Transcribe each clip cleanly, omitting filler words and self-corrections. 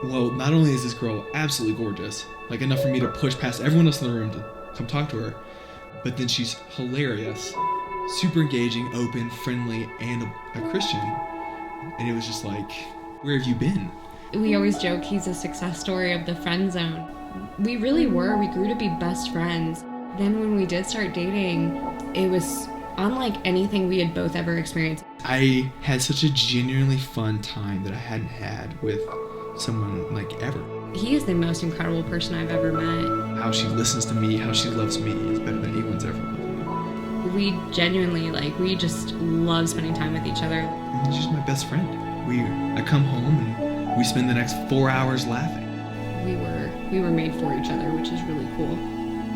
Well, not only is this girl absolutely gorgeous, like enough for me to push past everyone else in the room to come talk to her, but then she's hilarious, super engaging, open, friendly, and a Christian. And it was just like, where have you been? We always joke he's a success story of the friend zone. We really were. We grew to be best friends. Then when we did start dating, it was unlike anything we had both ever experienced. I had such a genuinely fun time that I hadn't had with someone like ever. He is the most incredible person I've ever met. How she listens to me, how she loves me is better than anyone's ever loved me. We genuinely, we just love spending time with each other. She's my best friend. I come home and we spend the next 4 hours laughing. We were made for each other, which is really cool.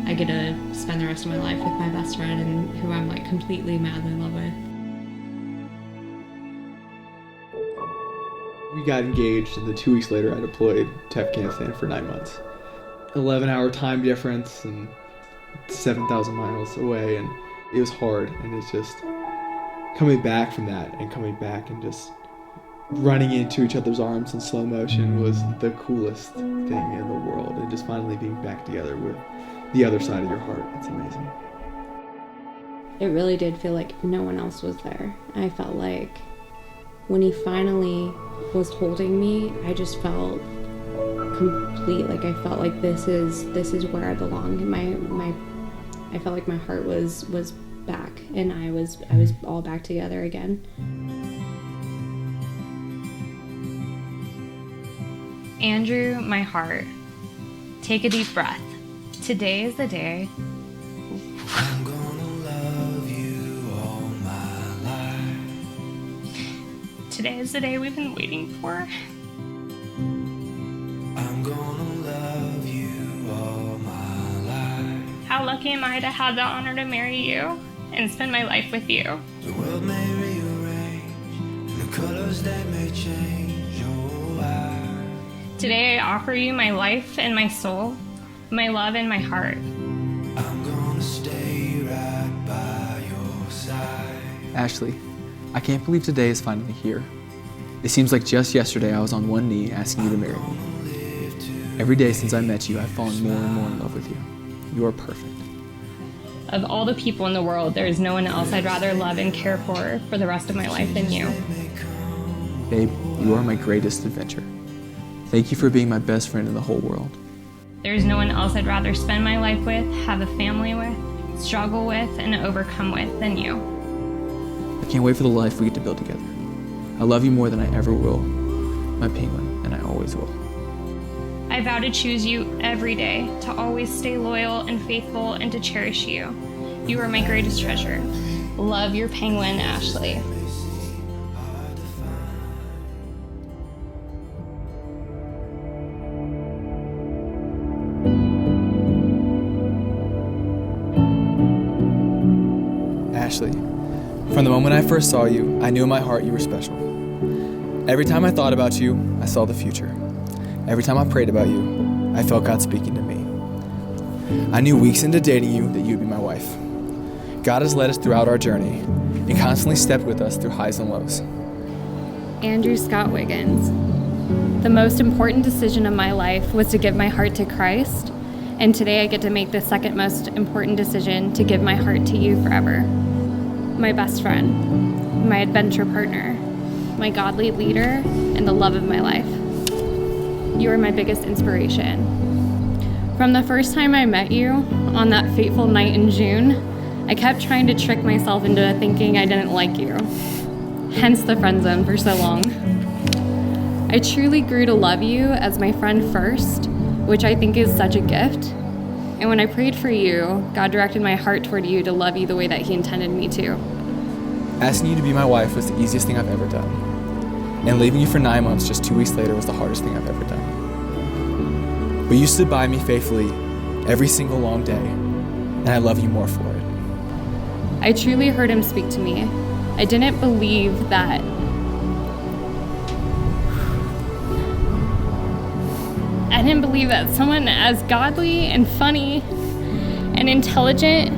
I get to spend the rest of my life with my best friend and who I'm completely madly in love with. We got engaged, and then 2 weeks later I deployed to Afghanistan for 9 months. 11-hour time difference and 7,000 miles away, and it was hard. And it's just coming back from that and coming back and just running into each other's arms in slow motion was the coolest thing in the world. And just finally being back together with the other side of your heart, it's amazing. It really did feel like no one else was there. I felt like when he finally was holding me, I just felt complete. I felt like this is where I belong. I felt like my heart was back, and I was all back together again. Andrew, my heart, take a deep breath. Today is the day. I'm gonna love you all my life. Today is the day we've been waiting for. I'm gonna love you all my life. How lucky am I to have the honor to marry you and spend my life with you. The world may rearrange, and the colors they may change. Oh, Today I offer you my life and my soul, my love and my heart. I'm gonna stay right by your side. Ashely, I can't believe today is finally here. It seems like just yesterday I was on one knee asking you to marry me. Every day since I met you, I've fallen more and more in love with you. You are perfect. Of all the people in the world, there is no one else I'd rather love and care for the rest of my life than you. Babe, you are my greatest adventure. Thank you for being my best friend in the whole world. There's no one else I'd rather spend my life with, have a family with, struggle with, and overcome with than you. I can't wait for the life we get to build together. I love you more than I ever will, my penguin, and I always will. I vow to choose you every day, to always stay loyal and faithful, and to cherish you. You are my greatest treasure. Love, your penguin, Ashely. Ashely, from the moment I first saw you, I knew in my heart you were special. Every time I thought about you, I saw the future. Every time I prayed about you, I felt God speaking to me. I knew weeks into dating you that you'd be my wife. God has led us throughout our journey and constantly stepped with us through highs and lows. Andrew Scott Wiggins. The most important decision of my life was to give my heart to Christ, and today I get to make the second most important decision to give my heart to you forever. My best friend, my adventure partner, my godly leader, and the love of my life. You are my biggest inspiration. From the first time I met you, on that fateful night in June, I kept trying to trick myself into thinking I didn't like you. Hence the friend zone for so long. I truly grew to love you as my friend first, which I think is such a gift. And when I prayed for you, God directed my heart toward you to love you the way that He intended me to. Asking you to be my wife was the easiest thing I've ever done. And leaving you for 9 months just 2 weeks later was the hardest thing I've ever done. But you stood by me faithfully every single long day, and I love you more for it. I truly heard Him speak to me. I didn't believe that someone as godly and funny and intelligent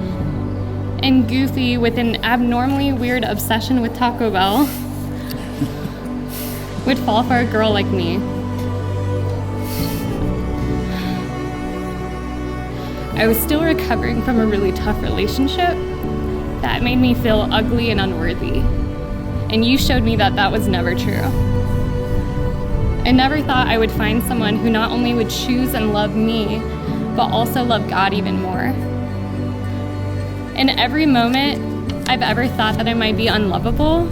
and goofy with an abnormally weird obsession with Taco Bell would fall for a girl like me. I was still recovering from a really tough relationship that made me feel ugly and unworthy. And you showed me that that was never true. I never thought I would find someone who not only would choose and love me, but also love God even more. In every moment I've ever thought that I might be unlovable,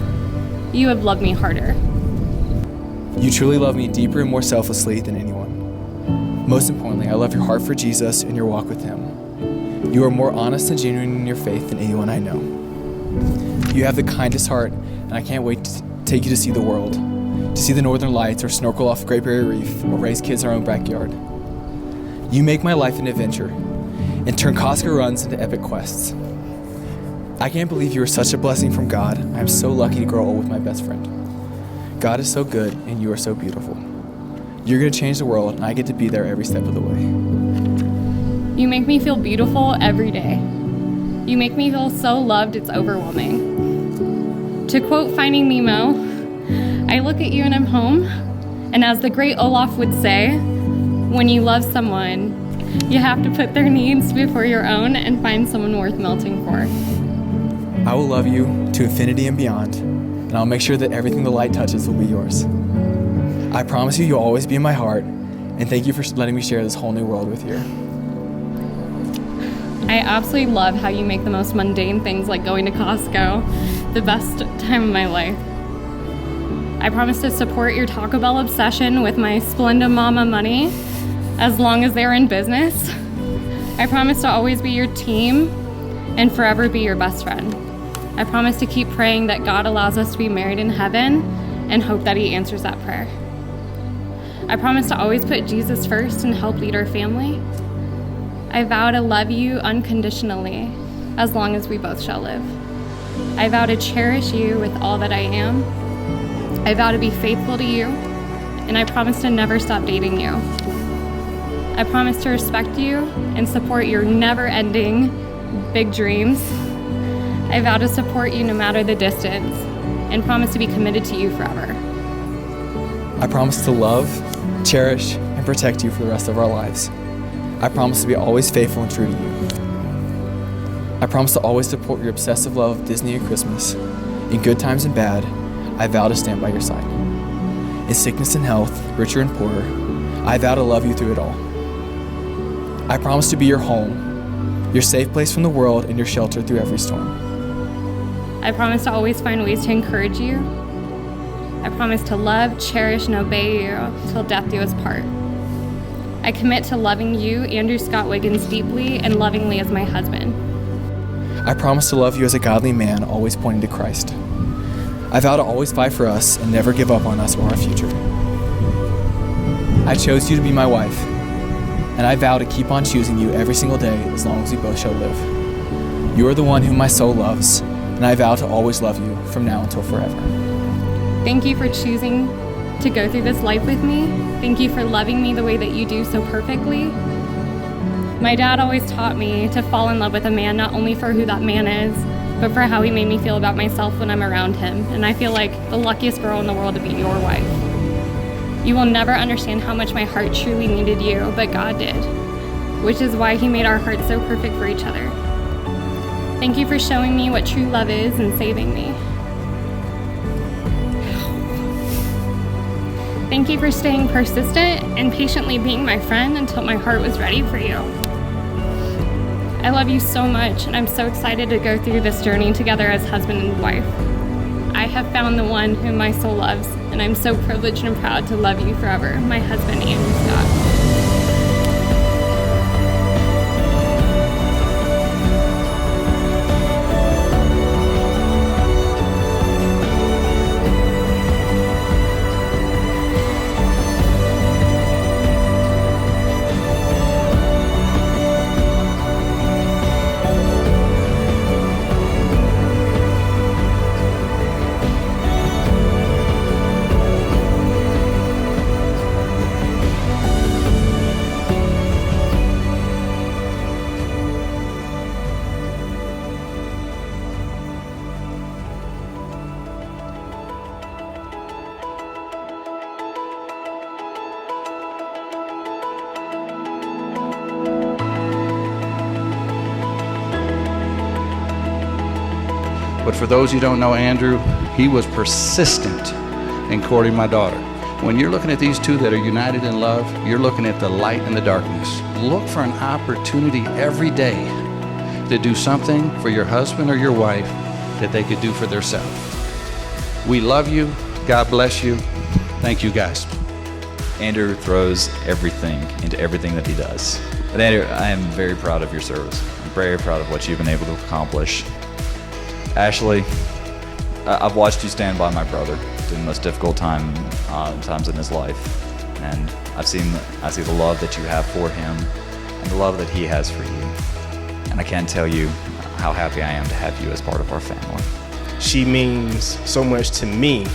you have loved me harder. You truly love me deeper and more selflessly than anyone. Most importantly, I love your heart for Jesus and your walk with him. You are more honest and genuine in your faith than anyone I know. You have the kindest heart, and I can't wait to take you to see the world, to see the northern lights or snorkel off Great Barrier Reef or raise kids in our own backyard. You make my life an adventure and turn Costco runs into epic quests. I can't believe you are such a blessing from God. I am so lucky to grow old with my best friend. God is so good, and you are so beautiful. You're going to change the world, and I get to be there every step of the way. You make me feel beautiful every day. You make me feel so loved, it's overwhelming. To quote Finding Nemo, I look at you and I'm home, and as the great Olaf would say, when you love someone, you have to put their needs before your own and find someone worth melting for. I will love you to infinity and beyond, and I'll make sure that everything the light touches will be yours. I promise you'll always be in my heart, and thank you for letting me share this whole new world with you. I absolutely love how you make the most mundane things like going to Costco the best time of my life. I promise to support your Taco Bell obsession with my Splenda Mama money as long as they're in business. I promise to always be your team and forever be your best friend. I promise to keep praying that God allows us to be married in heaven and hope that he answers that prayer. I promise to always put Jesus first and help lead our family. I vow to love you unconditionally as long as we both shall live. I vow to cherish you with all that I am. I vow to be faithful to you, and I promise to never stop dating you. I promise to respect you and support your never-ending big dreams. I vow to support you no matter the distance and promise to be committed to you forever. I promise to love, cherish, and protect you for the rest of our lives. I promise to be always faithful and true to you. I promise to always support your obsessive love of Disney and Christmas. In good times and bad, I vow to stand by your side. In sickness and health, richer and poorer, I vow to love you through it all. I promise to be your home, your safe place from the world, and your shelter through every storm. I promise to always find ways to encourage you. I promise to love, cherish, and obey you till death do us part. I commit to loving you, Andrew Scott Wiggins, deeply and lovingly as my husband. I promise to love you as a godly man, always pointing to Christ. I vow to always fight for us and never give up on us or our future. I chose you to be my wife, and I vow to keep on choosing you every single day as long as we both shall live. You are the one whom my soul loves, and I vow to always love you from now until forever. Thank you for choosing to go through this life with me. Thank you for loving me the way that you do so perfectly. My dad always taught me to fall in love with a man not only for who that man is, but for how he made me feel about myself when I'm around him. And I feel like the luckiest girl in the world to be your wife. You will never understand how much my heart truly needed you, but God did, which is why he made our hearts so perfect for each other. Thank you for showing me what true love is and saving me. Thank you for staying persistent and patiently being my friend until my heart was ready for you. I love you so much, and I'm so excited to go through this journey together as husband and wife. I have found the one whom my soul loves, and I'm so privileged and proud to love you forever, my husband, Andrew Scott. But for those who don't know Andrew, he was persistent in courting my daughter. When you're looking at these two that are united in love, you're looking at the light and the darkness. Look for an opportunity every day to do something for your husband or your wife that they could do for themselves. We love you. God bless you. Thank you, guys. Andrew throws everything into everything that he does. But Andrew, I am very proud of your service. I'm very proud of what you've been able to accomplish. Ashely, I've watched you stand by my brother during the most difficult times in his life, and I see the love that you have for him and the love that he has for you. And I can't tell you how happy I am to have you as part of our family. She means so much to me,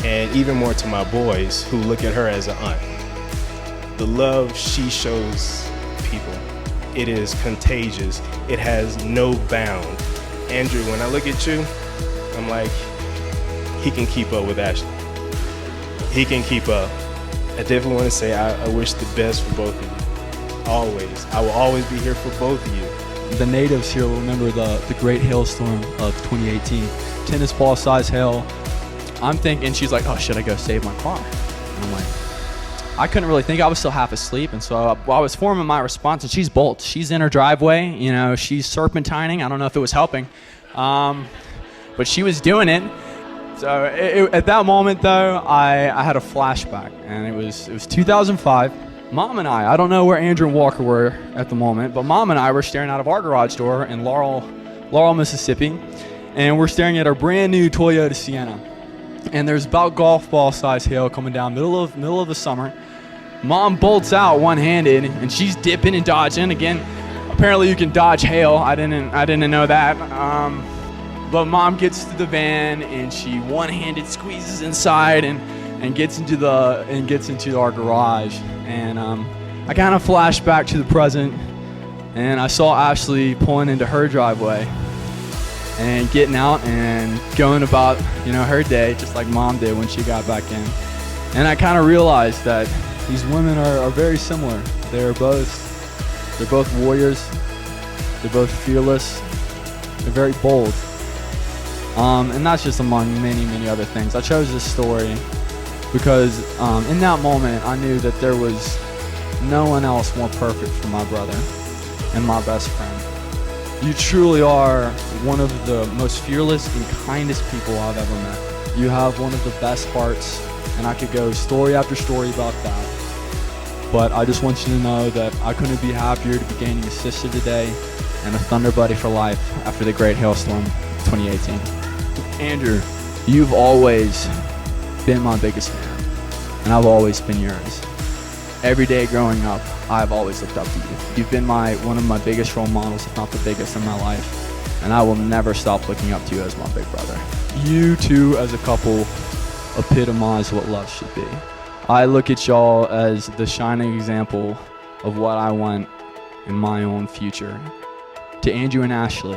and even more to my boys who look at her as an aunt. The love she shows people, it is contagious. It has no bound. Andrew, when I look at you, I'm like, he can keep up with Ashely. He can keep up. I definitely want to say I wish the best for both of you. Always. I will always be here for both of you. The natives here will remember the great hailstorm of 2018. Tennis ball size hail. I'm thinking, she's like, oh, should I go save my car? And I'm like, I couldn't really think. I was still half asleep, and so I was forming my response, and she's bolt. She's in her driveway, you know, she's serpentining. I don't know if it was helping, but she was doing it. So at that moment, though, I had a flashback, and it was 2005. Mom and I don't know where Andrew and Walker were at the moment, but Mom and I were staring out of our garage door in Laurel, Mississippi, and we're staring at our brand new Toyota Sienna. And there's about golf ball size hail coming down middle of the summer. Mom bolts out one-handed, and she's dipping and dodging. Again, apparently you can dodge hail. I didn't know that. But Mom gets to the van, and she one-handed squeezes inside and gets into our garage. And I kind of flash back to the present, and I saw Ashely pulling into her driveway and getting out and going about, you know, her day just like Mom did when she got back in. And I kind of realized that these women are very similar. They're both warriors. They're both fearless. They're very bold. And that's just among many other things. I chose this story because in that moment I knew that there was no one else more perfect for my brother and my best friend. You truly are one of the most fearless and kindest people I've ever met. You have one of the best hearts, and I could go story after story about that. But I just want you to know that I couldn't be happier to be gaining a sister today and a Thunder Buddy for life after the great hailstorm of 2018. Andrew, you've always been my biggest fan, and I've always been yours. Every day growing up, I've always looked up to you. You've been one of my biggest role models, if not the biggest in my life, and I will never stop looking up to you as my big brother. You two as a couple epitomize what love should be. I look at y'all as the shining example of what I want in my own future. To Andrew and Ashely,